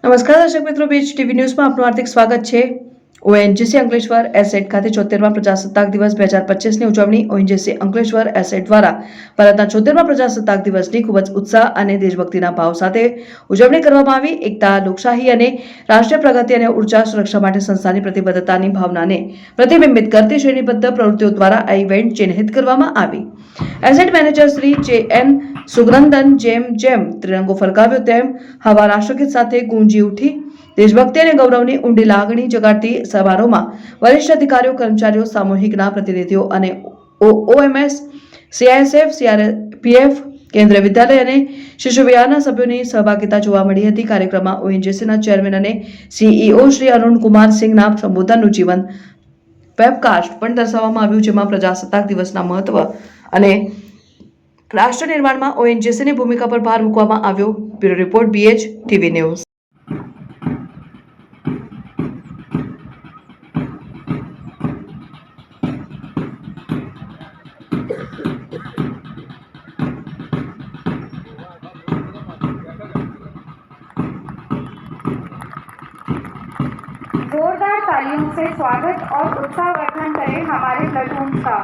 નમસ્કાર દર્શક મિત્રો, બીચ ટીવી ન્યૂઝમાં આપનું હાર્દિક સ્વાગત છે. ઓએનજીસી અંકલેશ્વર એસેટ ખાતે 74મા પ્રજાસત્તાક દિવસ 2025ની ઉજવણી. ઓએનજીસી અંકલેશ્વર એસેટ દ્વારા ભારતના 74મા પ્રજાસત્તાક દિવસની ખૂબ જ ઉત્સાહ અને દેશભક્તિના ભાવ સાથે ઉજવણી કરવામાં આવી. એકતા, લોકશાહી અને રાષ્ટ્રીય પ્રગતિ અને ઉર્જા સુરક્ષા માટે સંસ્થાની પ્રતિબદ્ધતાની ભાવનાને પ્રતિબિંબિત કરતી શ્રેણીબદ્ધ પ્રવૃત્તિઓ દ્વારા આ ઇવેન્ટ ચિહ્નિત કરવામાં આવી. Asset manager Shri J N. Sugnandan જેમ ત્રિરંગો ફરકાવ્યો તેમ હવા રાષ્ટ્રગીત સાથે ગુંજી ઉઠી. દેશભક્તિ અને ગૌરવની ઊંડી લાગણી જગાડતી સમારોહમાં વરિષ્ઠ અધિકારીઓ, કર્મચારીઓ, સામૂહિકના પ્રતિનિધિઓ અને ઓએમએસ, સીઆઈએસએફ, સીઆરપીએફ, કેન્દ્રીય વિદ્યાલય અને શિશુ વિહારના સભ્યોની સહભાગિતા જોવા મળી હતી. કાર્યક્રમમાં ઓએનજીસીના ચેરમેન અને સીઈઓ શ્રી અરુણ કુમાર સિંહના સંબોધનનું જીવંત વેબકાસ્ટ પણ દર્શાવવામાં આવ્યું, જેમાં પ્રજાસત્તાક દિવસના મહત્વ અને રાષ્ટ્ર નિર્માણમાં ઓએનજીસીની ભૂમિકા પર ભાર મૂકવામાં આવ્યો. Bureau report, BH TV news. जोरदार तालियों से स्वागत और उत्साहवर्धन करें हमारे प्लेटून का।